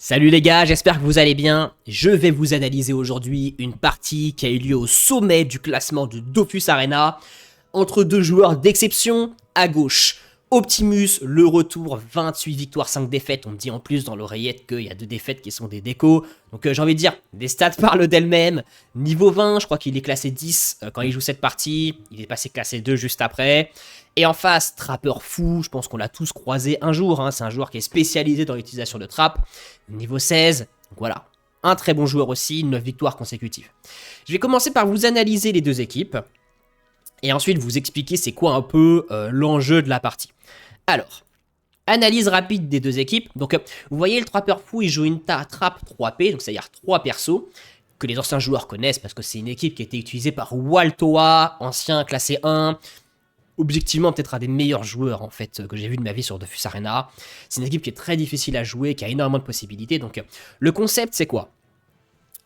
Salut les gars, j'espère que vous allez bien. Je vais vous analyser aujourd'hui une partie qui a eu lieu au sommet du classement de Dofus Arena entre deux joueurs d'exception. À gauche, Optimus, le retour, 28 victoires, 5 défaites. On me dit en plus dans l'oreillette qu'il y a 2 défaites qui sont des décos. Donc j'ai envie de dire, les stats parlent d'elles-mêmes. Niveau 20, je crois qu'il est classé 10 quand il joue cette partie. Il est passé classé 2 juste après. Et en face, Trapper Fou, je pense qu'on l'a tous croisé un jour. C'est un joueur qui est spécialisé dans l'utilisation de trappes. Niveau 16, donc voilà. Un très bon joueur aussi, 9 victoires consécutives. Je vais commencer par vous analyser les deux équipes. Et ensuite vous expliquer c'est quoi un peu l'enjeu de la partie. Alors, analyse rapide des deux équipes. Donc vous voyez le Trapper Fou, il joue une trappe 3P, donc c'est-à-dire 3 persos, que les anciens joueurs connaissent parce que c'est une équipe qui a été utilisée par Waltoa, ancien classé 1, objectivement peut-être un des meilleurs joueurs en fait que j'ai vu de ma vie sur Dofus Arena. C'est une équipe qui est très difficile à jouer, qui a énormément de possibilités. Donc le concept c'est quoi?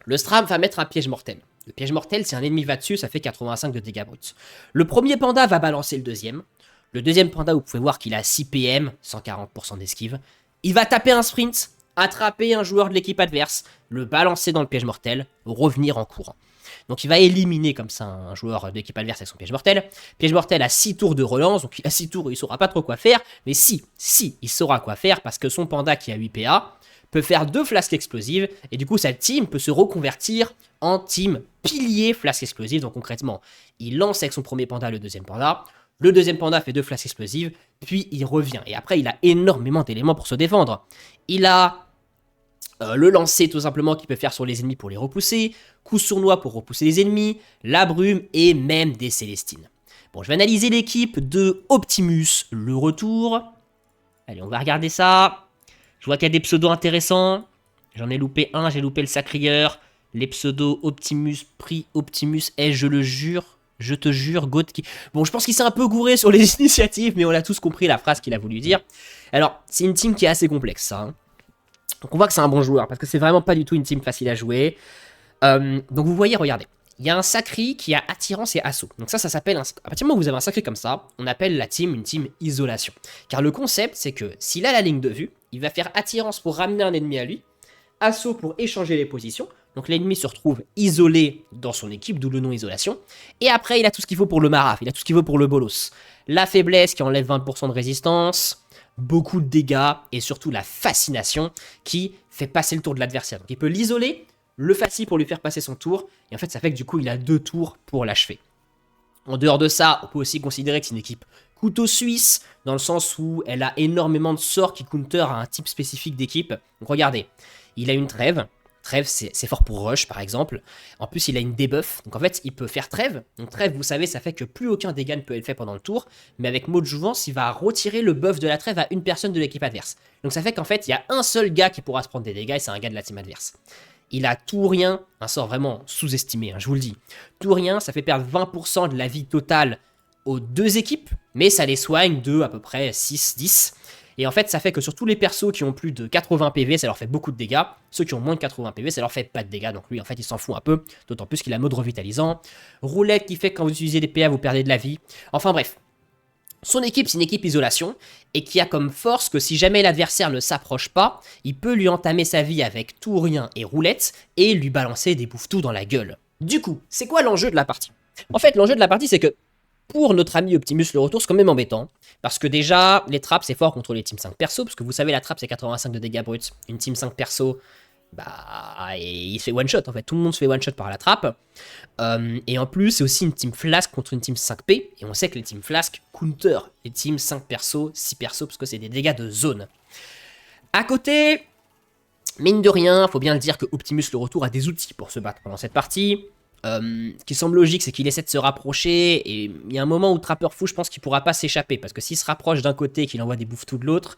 Le Stram va mettre un piège mortel. Le piège mortel, si un ennemi va dessus, ça fait 85 de dégâts bruts. Le premier panda va balancer le deuxième. Le deuxième panda, vous pouvez voir qu'il a 6 PM, 140% d'esquive. Il va taper un sprint, attraper un joueur de l'équipe adverse, le balancer dans le piège mortel, revenir en courant. Donc il va éliminer comme ça un joueur de l'équipe adverse avec son piège mortel. Piège mortel a 6 tours de relance, donc il a 6 tours et il saura pas trop quoi faire. Mais si, il saura quoi faire parce que son panda qui a 8 PA peut faire 2 flasques explosives et du coup sa team peut se reconvertir en team pilier flasque explosive. Donc concrètement, il lance avec son premier panda le deuxième panda fait 2 flasques explosives, puis il revient. Et après il a énormément d'éléments pour se défendre. Il a le lancer tout simplement qu'il peut faire sur les ennemis pour les repousser, coup sournois pour repousser les ennemis, la brume et même des Célestines. Bon, je vais analyser l'équipe de Optimus, le retour. Allez, on va regarder ça. Je vois qu'il y a des pseudos intéressants. J'en ai loupé un, j'ai loupé le Sacrieur. Les pseudos Optimus, Prix Optimus, je le jure. Je te jure, God qui... Bon, je pense qu'il s'est un peu gouré sur les initiatives, mais on a tous compris la phrase qu'il a voulu dire. Alors, c'est une team qui est assez complexe, ça. Donc on voit que c'est un bon joueur, parce que c'est vraiment pas du tout une team facile à jouer. Donc vous voyez, regardez. Il y a un Sacri qui a attirance et assaut. Donc ça s'appelle... À partir du moment où vous avez un Sacri comme ça, on appelle la team une team isolation. Car le concept, c'est que s'il a la ligne de vue, il va faire attirance pour ramener un ennemi à lui, assaut pour échanger les positions. Donc l'ennemi se retrouve isolé dans son équipe, d'où le nom isolation. Et après, il a tout ce qu'il faut pour le maraf, il a tout ce qu'il faut pour le bolos. La faiblesse qui enlève 20% de résistance, beaucoup de dégâts, et surtout la fascination qui fait passer le tour de l'adversaire. Donc il peut l'isoler, le facile pour lui faire passer son tour, et en fait ça fait que du coup il a 2 tours pour l'achever. En dehors de ça, on peut aussi considérer que c'est une équipe couteau suisse, dans le sens où elle a énormément de sorts qui counter à un type spécifique d'équipe. Donc regardez, il a une trêve. Trêve, c'est fort pour rush, par exemple. En plus, il a une debuff. Donc, en fait, il peut faire trêve. Donc, trêve, vous savez, ça fait que plus aucun dégât ne peut être fait pendant le tour. Mais avec mot de jouvence, il va retirer le buff de la trêve à une personne de l'équipe adverse. Donc, ça fait qu'en fait, il y a un seul gars qui pourra se prendre des dégâts et c'est un gars de la team adverse. Il a tout ou rien, un sort vraiment sous-estimé, je vous le dis. Tout ou rien, ça fait perdre 20% de la vie totale aux 2 équipes. Mais ça les soigne de à peu près 6-10. Et en fait, ça fait que sur tous les persos qui ont plus de 80 PV, ça leur fait beaucoup de dégâts. Ceux qui ont moins de 80 PV, ça leur fait pas de dégâts. Donc lui, en fait, il s'en fout un peu. D'autant plus qu'il a mode revitalisant. Roulette qui fait que quand vous utilisez des PA, vous perdez de la vie. Enfin bref. Son équipe, c'est une équipe isolation. Et qui a comme force que si jamais l'adversaire ne s'approche pas, il peut lui entamer sa vie avec tout ou rien et roulette. Et lui balancer des bouffes-tout dans la gueule. Du coup, c'est quoi l'enjeu de la partie? En fait, l'enjeu de la partie, c'est que pour notre ami Optimus le retour, c'est quand même embêtant. Parce que déjà, les trappes, c'est fort contre les teams 5 perso. Parce que vous savez, la trappe, c'est 85 de dégâts bruts. Une team 5 perso, bah, il se fait one shot en fait. Tout le monde se fait one shot par la trappe. Et en plus, c'est aussi une team flasque contre une team 5P. Et on sait que les teams flasque counter les teams 5 perso, 6 perso, parce que c'est des dégâts de zone. À côté, mine de rien, faut bien le dire que Optimus le retour a des outils pour se battre pendant cette partie. Ce qui semble logique, c'est qu'il essaie de se rapprocher, et il y a un moment où Trapper Fou, je pense qu'il pourra pas s'échapper, parce que s'il se rapproche d'un côté et qu'il envoie des bouffes-tout de l'autre,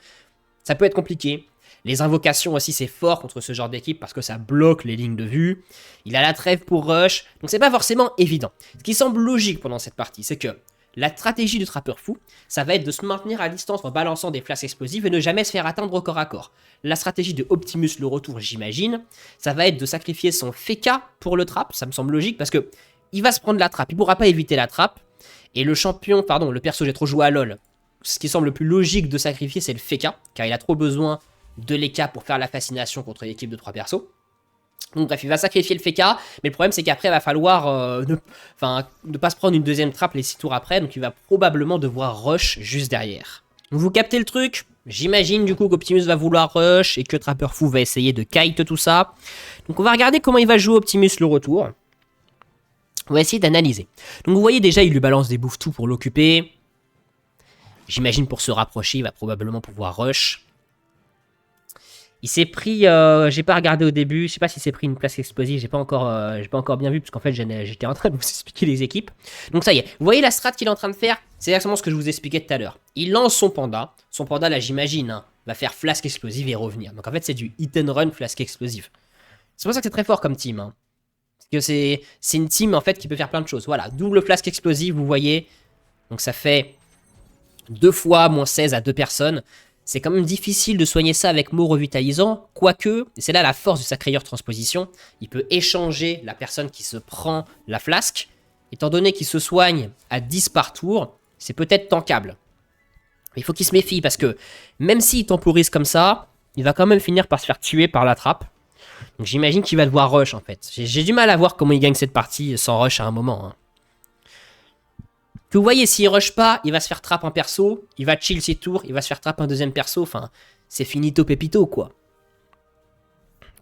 ça peut être compliqué. Les invocations aussi, c'est fort contre ce genre d'équipe, parce que ça bloque les lignes de vue. Il a la trêve pour rush, donc c'est pas forcément évident. Ce qui semble logique pendant cette partie, c'est que la stratégie du Trapper Fou, ça va être de se maintenir à distance en balançant des flasques explosives et ne jamais se faire atteindre au corps à corps. La stratégie de Optimus le retour, j'imagine, ça va être de sacrifier son Feka pour le trap, ça me semble logique parce que il va se prendre la trappe, il pourra pas éviter la trappe. Et le champion, pardon, le perso, j'ai trop joué à LoL. Ce qui semble le plus logique de sacrifier, c'est le Feka, car il a trop besoin de l'Eka pour faire la fascination contre l'équipe de 3 persos. Donc bref, il va sacrifier le Feka, mais le problème c'est qu'après il va falloir ne pas se prendre une deuxième trappe les 6 tours après, donc il va probablement devoir rush juste derrière. Donc vous captez le truc? J'imagine du coup qu'Optimus va vouloir rush et que Trapper Fou va essayer de kite tout ça. Donc on va regarder comment il va jouer Optimus le retour. On va essayer d'analyser. Donc vous voyez déjà, il lui balance des bouffes-tout pour l'occuper. J'imagine pour se rapprocher, il va probablement pouvoir rush. Il s'est pris, j'ai pas regardé au début, je sais pas s'il s'est pris une place explosive, j'ai pas encore bien vu parce qu'en fait j'étais en train de vous expliquer les équipes. Donc ça y est, vous voyez la strat qu'il est en train de faire, c'est exactement ce que je vous expliquais tout à l'heure. Il lance son panda là j'imagine, hein, va faire flasque explosive et revenir. Donc en fait c'est du hit and run flasque explosive. C'est pour ça que c'est très fort comme team. Hein. Parce que c'est une team en fait qui peut faire plein de choses. Voilà, double flasque explosive, vous voyez. Donc ça fait 2 fois moins 16 à 2 personnes. C'est quand même difficile de soigner ça avec mots revitalisants, quoique, et c'est là la force de sa crayeur transposition, il peut échanger la personne qui se prend la flasque, étant donné qu'il se soigne à 10 par tour, c'est peut-être tankable. Mais il faut qu'il se méfie, parce que même s'il temporise comme ça, il va quand même finir par se faire tuer par la trappe. Donc j'imagine qu'il va devoir rush en fait. J'ai du mal à voir comment il gagne cette partie sans rush à un moment. Hein. Que vous voyez, s'il rush pas, il va se faire trap un perso, il va chill ses tours, il va se faire trap un deuxième perso, enfin, c'est finito pépito, quoi.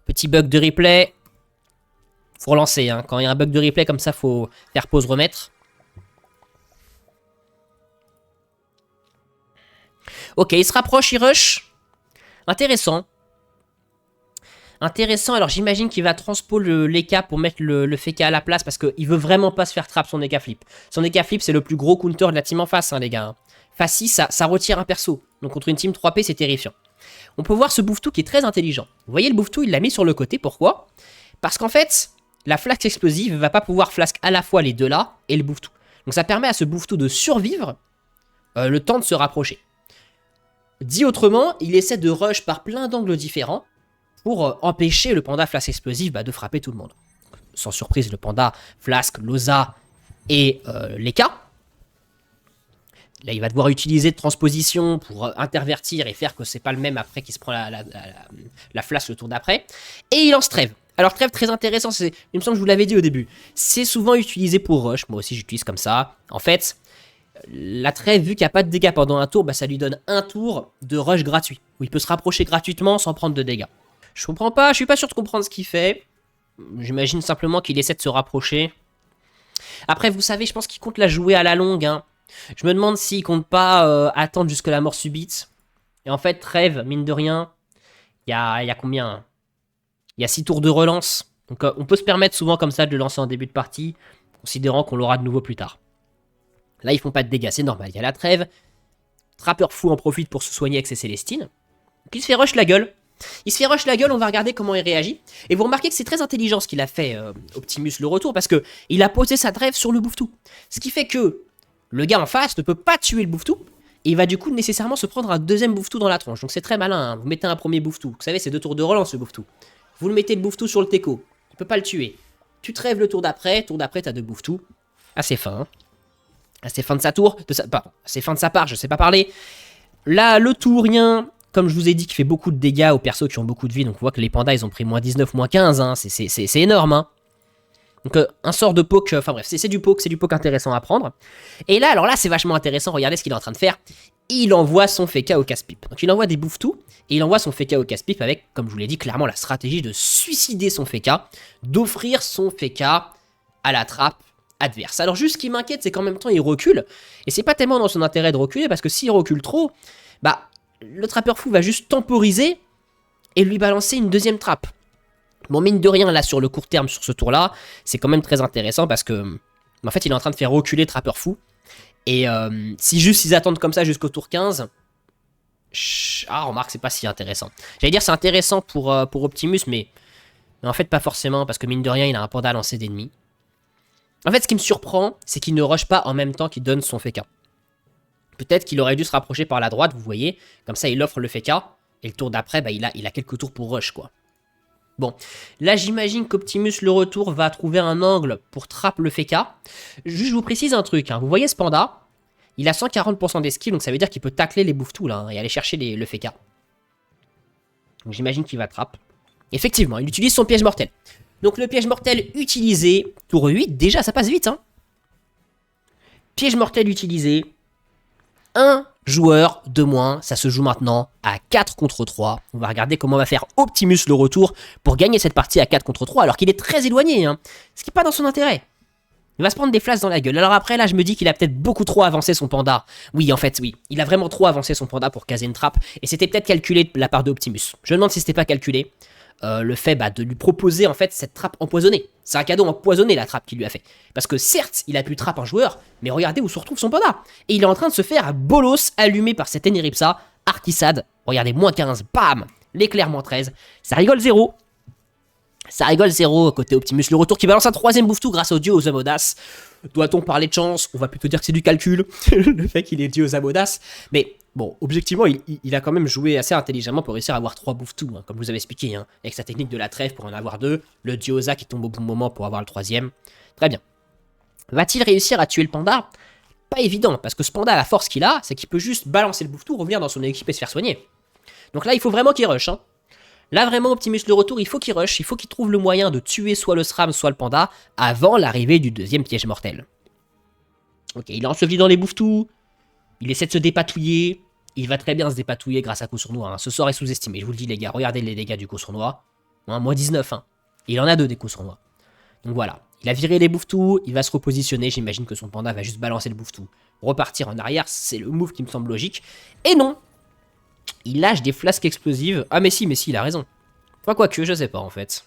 Petit bug de replay. Faut relancer, hein. Quand il y a un bug de replay comme ça, faut faire pause, remettre. Ok, il se rapproche, il rush. Intéressant. Intéressant, alors j'imagine qu'il va transpo l'Eka pour mettre le Feka à la place parce qu'il veut vraiment pas se faire trap son Eka Flip. Son Eka Flip c'est le plus gros counter de la team en face, hein, les gars. Face 6, ça retire un perso. Donc contre une team 3P, c'est terrifiant. On peut voir ce Bouffetou qui est très intelligent. Vous voyez le Bouffetou, il l'a mis sur le côté, pourquoi? Parce qu'en fait, la flasque explosive va pas pouvoir flasque à la fois les deux là et le Bouffetou. Donc ça permet à ce Bouffetou de survivre le temps de se rapprocher. Dit autrement, il essaie de rush par plein d'angles différents pour empêcher le panda flasque explosive de frapper tout le monde. Sans surprise, le panda flasque, Loza et l'Eka. Là, il va devoir utiliser de transposition pour intervertir et faire que c'est pas le même après qu'il se prend la flasque le tour d'après. Et il lance trêve. Alors trêve très intéressant, il me semble que je vous l'avais dit au début. C'est souvent utilisé pour rush, moi aussi j'utilise comme ça. En fait, la trêve, vu qu'il n'y a pas de dégâts pendant un tour, ça lui donne un tour de rush gratuit. Où il peut se rapprocher gratuitement sans prendre de dégâts. Je comprends pas, je suis pas sûr de comprendre ce qu'il fait. J'imagine simplement qu'il essaie de se rapprocher. Après, vous savez, je pense qu'il compte la jouer à la longue. Hein. Je me demande s'il compte pas attendre jusque la mort subite. Et en fait, trêve, mine de rien, il y a combien? Il y a 6 tours de relance. Donc on peut se permettre souvent comme ça de le lancer en début de partie, considérant qu'on l'aura de nouveau plus tard. Là, ils font pas de dégâts, c'est normal. Il y a la trêve. Trapper Fou en profite pour se soigner avec ses Célestines. Donc il se fait rush la gueule. Il se fait rush la gueule, on va regarder comment il réagit. Et vous remarquez que c'est très intelligent ce qu'il a fait, Optimus le retour, parce que il a posé sa trêve sur le Bouffetou. Ce qui fait que le gars en face ne peut pas tuer le Bouffetou, et il va du coup nécessairement se prendre un deuxième Bouffetou dans la tronche. Donc c'est très malin, hein. Vous mettez un premier Bouffetou. Vous savez, c'est 2 tours de relance le Bouffetou. Vous le mettez le Bouffetou sur le Teco. Il peut pas le tuer. Tu trêves le tour d'après t'as 2 Bouffetous. Assez fin, hein. Assez fin de sa tour. Assez fin de sa part, je sais pas parler. Là, le tourien. Comme je vous ai dit, qui fait beaucoup de dégâts aux persos qui ont beaucoup de vie. Donc on voit que les pandas, ils ont pris moins 19, moins 15. Hein. C'est énorme. Hein. Donc un sort de poke. Enfin bref, c'est du poke intéressant à prendre. Et là, alors là, c'est vachement intéressant. Regardez ce qu'il est en train de faire. Il envoie son Feka au casse-pipe. Donc il envoie des Bouffetous. Et il envoie son Feka au casse-pipe avec, comme je vous l'ai dit, clairement la stratégie de suicider son Feka. D'offrir son Feka à la trappe adverse. Alors juste ce qui m'inquiète, c'est qu'en même temps, il recule. Et c'est pas tellement dans son intérêt de reculer. Parce que s'il recule trop, le Trapper Fou va juste temporiser et lui balancer une deuxième trappe. Bon, mine de rien, là, sur le court terme, sur ce tour-là, c'est quand même très intéressant parce que, en fait, il est en train de faire reculer Trapper Fou. Et si juste ils attendent comme ça jusqu'au tour 15, remarque, c'est pas si intéressant. J'allais dire c'est intéressant pour Optimus, mais en fait, pas forcément parce que, mine de rien, il a un panda lancé d'ennemis. En fait, ce qui me surprend, c'est qu'il ne rush pas en même temps qu'il donne son Feka. Peut-être qu'il aurait dû se rapprocher par la droite, vous voyez. Comme ça, il offre le Feka. Et le tour d'après, il a quelques tours pour rush, quoi. Bon, là, j'imagine qu'Optimus, le retour, va trouver un angle pour trap le Feka. Juste, je vous précise un truc. Hein. Vous voyez ce panda? Il a 140% d'esquive, donc ça veut dire qu'il peut tacler les Bouffetous, là, et aller chercher le Feka. Donc j'imagine qu'il va trap. Effectivement, il utilise son piège mortel. Donc le piège mortel utilisé, tour 8, déjà ça passe vite, hein. Piège mortel utilisé, un joueur de moins, ça se joue maintenant à 4 contre 3. On va regarder comment va faire Optimus le retour pour gagner cette partie à 4 contre 3, alors qu'il est très éloigné, hein. Ce qui n'est pas dans son intérêt. Il va se prendre des flashs dans la gueule. Alors après, là, je me dis qu'il a peut-être beaucoup trop avancé son panda. Oui, en fait, oui. Il a vraiment trop avancé son panda pour caser une trappe. Et c'était peut-être calculé de la part de Optimus. Je me demande si c'était pas calculé. Le fait de lui proposer, en fait, cette trappe empoisonnée. C'est un cadeau empoisonné, la trappe qu'il lui a fait. Parce que certes, il a pu trap un joueur, mais regardez où se retrouve son panda. Et il est en train de se faire bolos allumé par cet Eneripsa. Artisade. Regardez, moins 15. Bam. L'éclair, moins 13. Ça rigole 0. Ça rigole 0 côté Optimus. Le retour qui balance un 3ème bouffe-tout grâce au dieu aux Amodas. Doit-on parler de chance? On va plutôt dire que c'est du calcul. Le fait qu'il est dieu aux Amodas. Mais bon, objectivement, il a quand même joué assez intelligemment pour réussir à avoir 3 bouffe-tout, hein, comme je vous avez expliqué, hein, avec sa technique de la trêve pour en avoir 2. Le dieu Oza qui tombe au bon moment pour avoir le 3ème. Très bien. Va-t-il réussir à tuer le panda? Pas évident, parce que ce panda, la force qu'il a, c'est qu'il peut juste balancer le bouffe-tout, revenir dans son équipe et se faire soigner. Donc là, il faut vraiment qu'il rush, hein. Là, vraiment, Optimus le retour, il faut qu'il rush, il faut qu'il trouve le moyen de tuer soit le SRAM, soit le panda, avant l'arrivée du 2ème piège mortel. Ok, il est enseveli dans les bouffes-tout, il essaie de se dépatouiller, il va très bien se dépatouiller grâce à coup sournois, hein. Ce sort est sous-estimé, je vous le dis les gars, regardez les dégâts du coup sournois, hein, moins 19, hein. Il en a 2 des coups sournois. Donc voilà, il a viré les bouffes-tout, il va se repositionner, j'imagine que son panda va juste balancer le bouffe-tout. Repartir en arrière, c'est le move qui me semble logique, et non. Il lâche des flasques explosives. Ah mais si, il a raison. Enfin quoique, je sais pas en fait.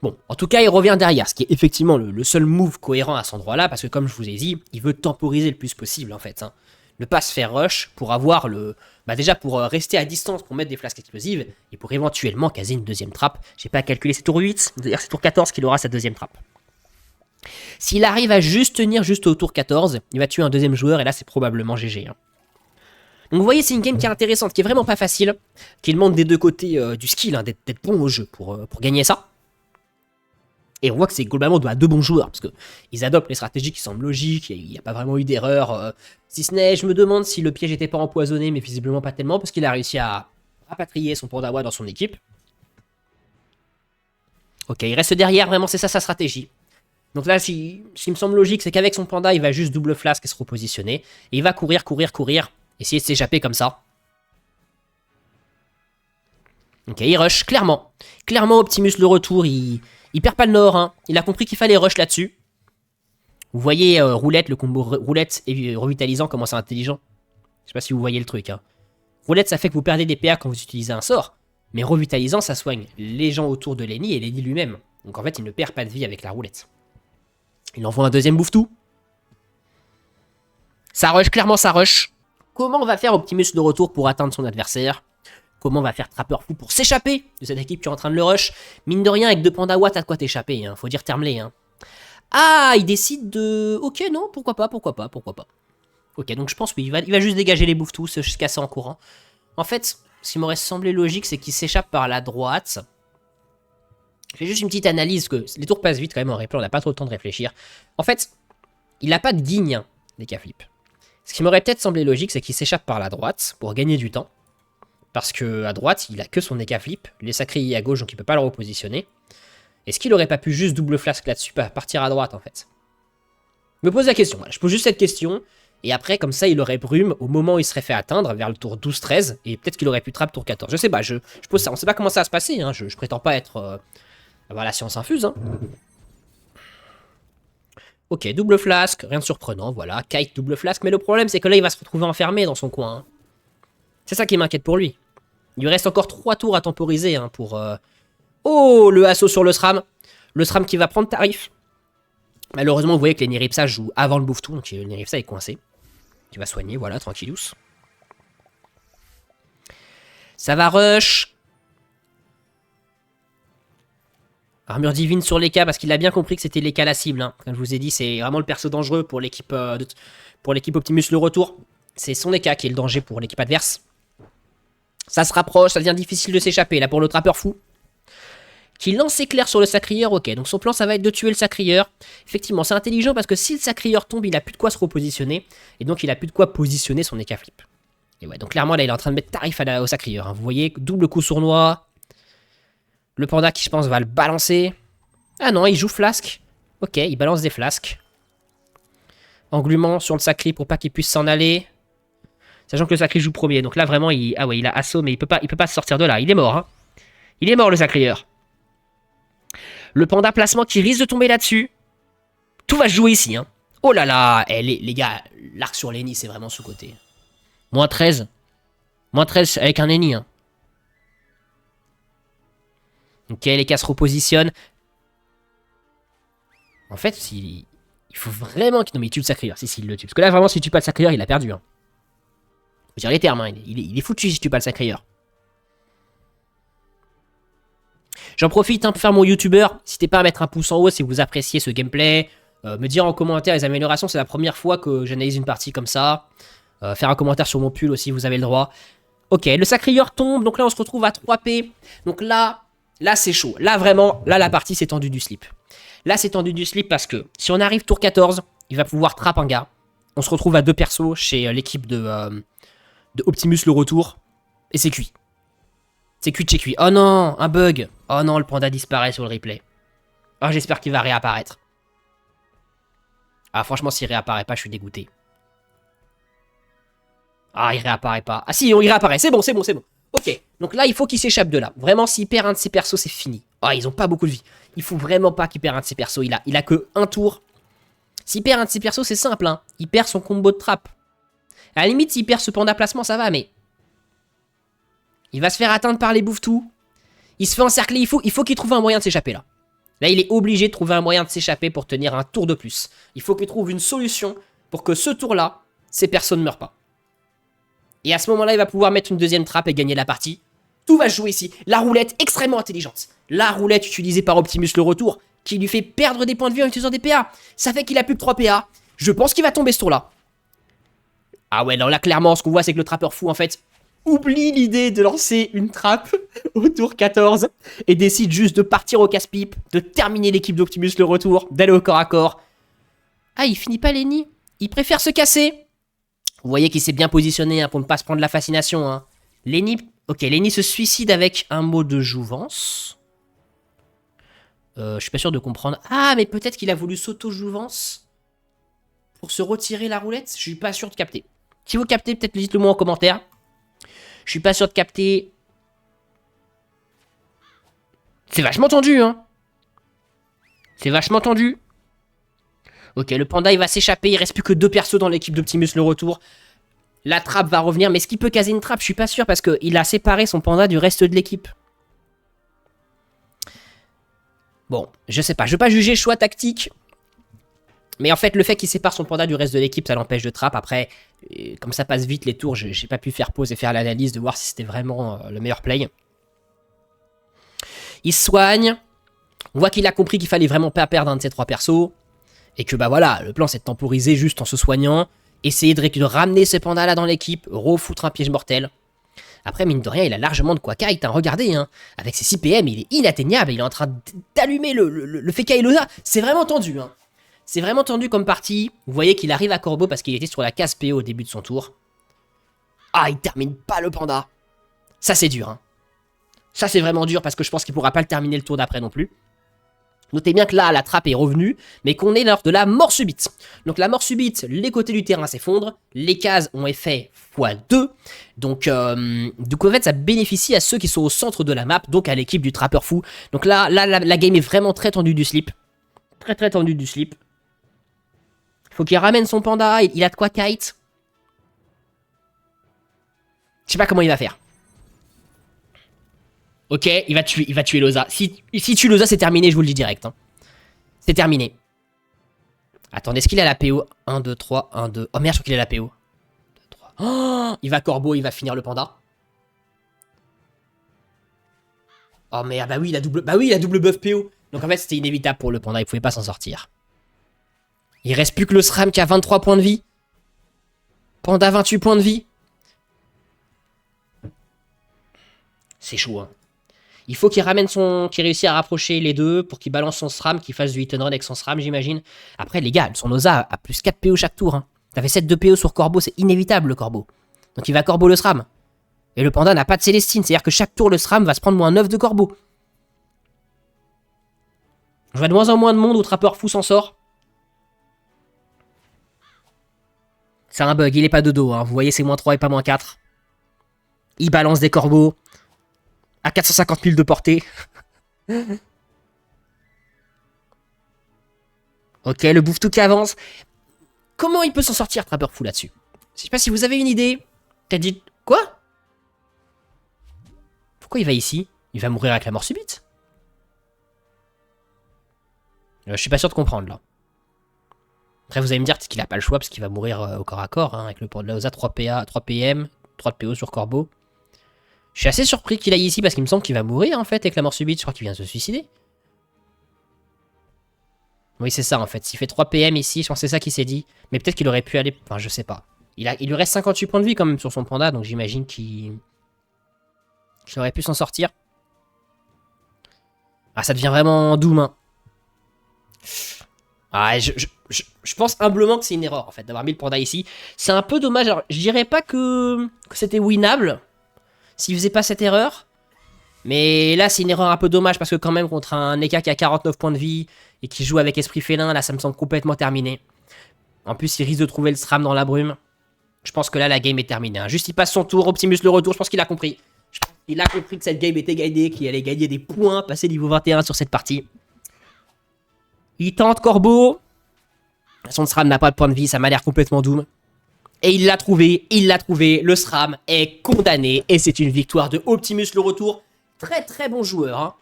Bon, en tout cas, il revient derrière, ce qui est effectivement le seul move cohérent à cet endroit-là, parce que comme je vous ai dit, il veut temporiser le plus possible en fait, hein. Ne pas se faire rush pour avoir le... déjà pour rester à distance, pour mettre des flasques explosives, et pour éventuellement caser une 2ème trappe. J'ai pas calculé, c'est tour 8, c'est-à-dire c'est tour 14 qu'il aura sa 2ème trappe. S'il arrive à juste tenir juste au tour 14, il va tuer un 2ème joueur, et là c'est probablement GG, hein. Donc vous voyez, c'est une game qui est intéressante, qui est vraiment pas facile, qui demande des deux côtés du skill, hein, d'être bon au jeu pour gagner ça. Et on voit que c'est globalement deux bons joueurs, parce qu'ils adoptent les stratégies qui semblent logiques, il n'y a pas vraiment eu d'erreur. Si ce n'est, je me demande si le piège n'était pas empoisonné, mais visiblement pas tellement, parce qu'il a réussi à rapatrier son Pandawa dans son équipe. Ok, il reste derrière, vraiment c'est ça sa stratégie. Donc là, ce qui me semble logique, c'est qu'avec son panda, il va juste double flasque et se repositionner. Et il va courir, essayer de s'échapper comme ça. Ok, il rush, clairement. Clairement, Optimus le retour, il perd pas le nord, hein. Il a compris qu'il fallait rush là-dessus. Vous voyez roulette, le combo roulette et revitalisant, comment c'est intelligent. Je sais pas si vous voyez le truc, hein. Roulette, ça fait que vous perdez des PA quand vous utilisez un sort. Mais revitalisant, ça soigne les gens autour de Lenny et Lenny lui-même. Donc en fait, il ne perd pas de vie avec la roulette. Il envoie un 2ème bouffe-tout. Ça rush, clairement ça rush. Comment va faire Optimus de retour pour atteindre son adversaire? Comment va faire Trapper Fou pour s'échapper de cette équipe qui est en train de le rush? Mine de rien, avec 2 Pandawa, t'as de quoi t'échapper, hein. Faut dire termelé, hein. Ah, il décide de... Ok, non, pourquoi pas. Ok, donc je pense oui, il va juste dégager les bouffes-tout, se casser en courant. En fait, ce qui m'aurait semblé logique, c'est qu'il s'échappe par la droite. Je fais juste une petite analyse, que les tours passent vite quand même en replay, on n'a pas trop le temps de réfléchir. En fait, il n'a pas de guigne des K-flip. Ce qui m'aurait peut-être semblé logique, c'est qu'il s'échappe par la droite pour gagner du temps. Parce que à droite, il a que son Eka flip, les sacriers à gauche, donc il peut pas le repositionner. Est-ce qu'il aurait pas pu juste double flasque là-dessus, partir à droite en fait? Je me pose la question, voilà. Je pose juste cette question, et après, comme ça, il aurait brume au moment où il serait fait atteindre, vers le tour 12-13, et peut-être qu'il aurait pu trap tour 14. Je sais pas, je pose ça, on sait pas comment ça va se passer, hein. Je prétends pas être... avoir la science infuse, hein. Ok, double flasque, rien de surprenant, voilà. Kite, double flasque, mais le problème, c'est que là, il va se retrouver enfermé dans son coin, hein. C'est ça qui m'inquiète pour lui. Il lui reste encore 3 tours à temporiser, hein, pour... Oh, le assaut sur le SRAM. Le SRAM qui va prendre tarif. Malheureusement, vous voyez que les Neripsa jouent avant le bouffe-tout, donc le Neripsa est coincé. Qui va soigner, voilà, tranquillous. Ça va rush. Armure divine sur les cas, parce qu'il a bien compris que c'était les cas la cible, hein. Comme je vous ai dit, c'est vraiment le perso dangereux pour l'équipe Optimus le retour. C'est son Eka qui est le danger pour l'équipe adverse. Ça se rapproche, ça devient difficile de s'échapper. Là pour le trappeur fou. Qui lance éclair sur le sacrieur, ok. Donc son plan ça va être de tuer le sacrieur. Effectivement c'est intelligent parce que si le sacrieur tombe, il a plus de quoi se repositionner. Et donc il a plus de quoi positionner son Eka flip. Et ouais, donc clairement, là, il est en train de mettre tarif au sacrieur. Hein. Vous voyez, double coup sournois. Le panda qui, je pense, va le balancer. Ah non, il joue flasque. Ok, il balance des flasques. Englument sur le sacri pour pas qu'il puisse s'en aller. Sachant que le sacri joue premier. Donc là, vraiment, ah ouais, il a assaut, mais il peut pas se sortir de là. Il est mort, hein. Il est mort, le sacrieur. Le panda placement qui risque de tomber là-dessus. Tout va se jouer ici, hein. Oh là là, les gars, l'arc sur Lenny, c'est vraiment sous-côté. Moins 13. Moins 13 avec un Lenny, hein. Ok, les cas se repositionnent. En fait, il faut vraiment qu'il... Non, mais il tue le sacrieur. Si, il le tue. Parce que là, vraiment, s'il tue pas le sacrieur, il a perdu, hein. Faut dire les termes, hein. Il est foutu si tu tue pas le sacrieur. J'en profite hein, pour faire mon youtubeur. N'hésitez pas à mettre un pouce en haut si vous appréciez ce gameplay. Me dire en commentaire les améliorations. C'est la première fois que j'analyse une partie comme ça. Faire un commentaire sur mon pull aussi, vous avez le droit. Ok, le sacrieur tombe. Donc là, on se retrouve à 3p. Donc là c'est chaud. Là, vraiment, là, la partie s'est tendue du slip. Là, c'est tendu du slip parce que si on arrive tour 14, il va pouvoir trap un gars. On se retrouve à 2 persos chez l'équipe de Optimus le retour. Et c'est cuit. C'est cuit de chez cuit. Oh non, un bug. Oh non, le panda disparaît sur le replay. Oh, j'espère qu'il va réapparaître. Ah, franchement, s'il réapparaît pas, je suis dégoûté. Ah, il réapparaît pas. Ah si, il réapparaît. C'est bon. Ok, donc là, il faut qu'il s'échappe de là. Vraiment, s'il perd un de ses persos, c'est fini. Ah, ils ont pas beaucoup de vie. Il faut vraiment pas qu'il perde un de ses persos. Il a que un tour. S'il perd un de ses persos, c'est simple. Hein. Il perd son combo de trap. À la limite, s'il perd ce panda placement, ça va, mais... Il va se faire atteindre par les bouffes-tout. Il se fait encercler. Il faut qu'il trouve un moyen de s'échapper, là. Là, il est obligé de trouver un moyen de s'échapper pour tenir un tour de plus. Il faut qu'il trouve une solution pour que ce tour-là, ces personnes ne meurent pas. Et à ce moment-là, il va pouvoir mettre une deuxième trappe et gagner la partie. Tout va se jouer ici. La roulette extrêmement intelligente. La roulette utilisée par Optimus le retour, qui lui fait perdre des points de vie en utilisant des PA. Ça fait qu'il a plus que 3 PA. Je pense qu'il va tomber ce tour-là. Ah ouais, non, là, clairement, ce qu'on voit, c'est que le trappeur fou, en fait, oublie l'idée de lancer une trappe au tour 14 et décide juste de partir au casse-pipe, de terminer l'équipe d'Optimus le retour, d'aller au corps à corps. Ah, il finit pas Lenny. Il préfère se casser. Vous voyez qu'il s'est bien positionné hein, pour ne pas se prendre la fascination. Hein. Lenny... Ok, Lenny se suicide avec un mot de jouvence. Je suis pas sûr de comprendre. Ah, mais peut-être qu'il a voulu s'auto-jouvence pour se retirer la roulette. Je suis pas sûr de capter. Si vous captez, peut-être dites-le moi en commentaire. Je suis pas sûr de capter. C'est vachement tendu, hein. C'est vachement tendu. Ok, le panda, il va s'échapper. Il reste plus que 2 persos dans l'équipe d'Optimus le retour. La trappe va revenir. Mais est-ce qu'il peut caser une trappe? Je suis pas sûr parce qu'il a séparé son panda du reste de l'équipe. Bon, je sais pas. Je veux pas juger choix tactique. Mais en fait, le fait qu'il sépare son panda du reste de l'équipe, ça l'empêche de trappe. Après, comme ça passe vite les tours, j'ai pas pu faire pause et faire l'analyse de voir si c'était vraiment le meilleur play. Il se soigne. On voit qu'il a compris qu'il fallait vraiment pas perdre un de ses 3 persos. Et que bah voilà, le plan c'est de temporiser juste en se soignant. Essayer de ramener ce panda là dans l'équipe. Refoutre un piège mortel. Après, mine de rien, il a largement de quoi kite. Hein. Regardez, hein, avec ses 6 PM, il est inatteignable. Il est en train d'allumer le Feka Elosa. C'est vraiment tendu. Hein. C'est vraiment tendu comme partie. Vous voyez qu'il arrive à Corbeau parce qu'il était sur la case PO au début de son tour. Ah, il termine pas le panda. Ça, c'est dur. Hein. Ça, c'est vraiment dur parce que je pense qu'il pourra pas le terminer le tour d'après non plus. Notez bien que là, la trappe est revenue, mais qu'on est lors de la mort subite. Donc la mort subite, les côtés du terrain s'effondrent, les cases ont effet x2, donc du coup en fait ça bénéficie à ceux qui sont au centre de la map, donc à l'équipe du trappeur fou. Donc là, la game est vraiment très tendue du slip. Très tendue du slip. Faut qu'il ramène son panda, il a de quoi kite. Je sais pas comment il va faire. Ok, il va tuer Loza. Si tue Loza, c'est terminé, je vous le dis direct. Hein. C'est terminé. Attendez, est-ce qu'il a la PO? 1, 2, 3, 1, 2... Oh merde, je crois qu'il a la PO. 2, 3... Oh, il va Corbeau, il va finir le panda. Oh merde, bah oui, il a double buff PO. Donc en fait, c'était inévitable pour le panda, il pouvait pas s'en sortir. Il reste plus que le SRAM qui a 23 points de vie. Panda 28 points de vie. C'est chaud, hein. Il faut qu'il ramène qu'il réussisse à rapprocher les deux pour qu'il balance son SRAM, qu'il fasse du hit and run avec son SRAM, j'imagine. Après, les gars, son Oza a plus 4 PO chaque tour. Hein. T'avais 7 de PO sur Corbeau, c'est inévitable le Corbeau. Donc il va corbeau le SRAM. Et le panda n'a pas de Célestine, c'est-à-dire que chaque tour, le SRAM va se prendre moins 9 de corbeau. Je vois de moins en moins de monde où Trappeur Fou s'en sort. C'est un bug, il est pas de dos, hein. Vous voyez, c'est moins 3 et pas moins 4. Il balance des corbeaux à 450 000 de portée. Ok, le bouffe-tout qui avance. Comment il peut s'en sortir, Trappeur Fou, là-dessus? Je sais pas si vous avez une idée. T'as dit... Quoi? Pourquoi il va ici? Il va mourir avec la mort subite. Je suis pas sûr de comprendre, là. Après, vous allez me dire qu'il a pas le choix parce qu'il va mourir au corps à corps, hein, avec le Laosa 3 PA, 3 PM, 3 de PO sur Corbeau. Je suis assez surpris qu'il aille ici parce qu'il me semble qu'il va mourir, en fait, avec la mort subite. Je crois qu'il vient de se suicider. Oui, c'est ça, en fait. S'il fait 3 PM ici, je pense que c'est ça qu'il s'est dit. Mais peut-être qu'il aurait pu aller... Enfin, je sais pas. Il lui reste 58 points de vie, quand même, sur son panda, donc j'imagine qu'il aurait pu s'en sortir. Ah, ça devient vraiment doom, hein. Ah, je pense humblement que c'est une erreur, en fait, d'avoir mis le panda ici. C'est un peu dommage. Alors, je dirais pas que c'était winnable s'il faisait pas cette erreur. Mais là, c'est une erreur un peu dommage parce que quand même, contre un Eka qui a 49 points de vie et qui joue avec Esprit Félin, là, ça me semble complètement terminé. En plus, il risque de trouver le SRAM dans la brume. Je pense que là, la game est terminée, hein. Juste, il passe son tour, Optimus le retour, je pense qu'il a compris. Il a compris que cette game était gagnée, qu'il allait gagner des points, passer niveau 21 sur cette partie. Il tente Corbeau. Son SRAM n'a pas de point de vie, ça m'a l'air complètement doom. Et il l'a trouvé, le SRAM est condamné. Et c'est une victoire de Optimus le retour. Très très bon joueur, hein.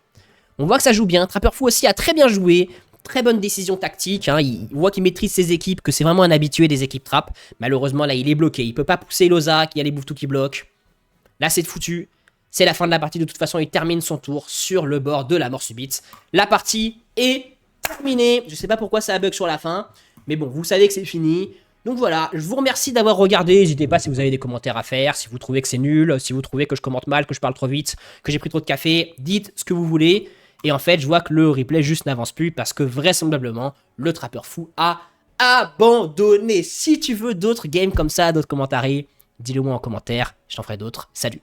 On voit que ça joue bien. Trappeur Fou aussi a très bien joué. Très bonne décision tactique, hein. Il voit qu'il maîtrise ses équipes, que c'est vraiment un habitué des équipes trap. Malheureusement là il est bloqué, il peut pas pousser Loza, il y a les bouffetous qui bloquent. Là c'est foutu. C'est la fin de la partie, de toute façon il termine son tour sur le bord de la mort subite. La partie est terminée. Je sais pas pourquoi ça bug sur la fin. Mais bon, vous savez que c'est fini. Donc voilà, je vous remercie d'avoir regardé. N'hésitez pas si vous avez des commentaires à faire, si vous trouvez que c'est nul, si vous trouvez que je commente mal, que je parle trop vite, que j'ai pris trop de café. Dites ce que vous voulez. Et en fait, je vois que le replay juste n'avance plus parce que vraisemblablement, le Trappeur Fou a abandonné. Si tu veux d'autres games comme ça, d'autres commentaires, dis-le moi en commentaire. Je t'en ferai d'autres. Salut.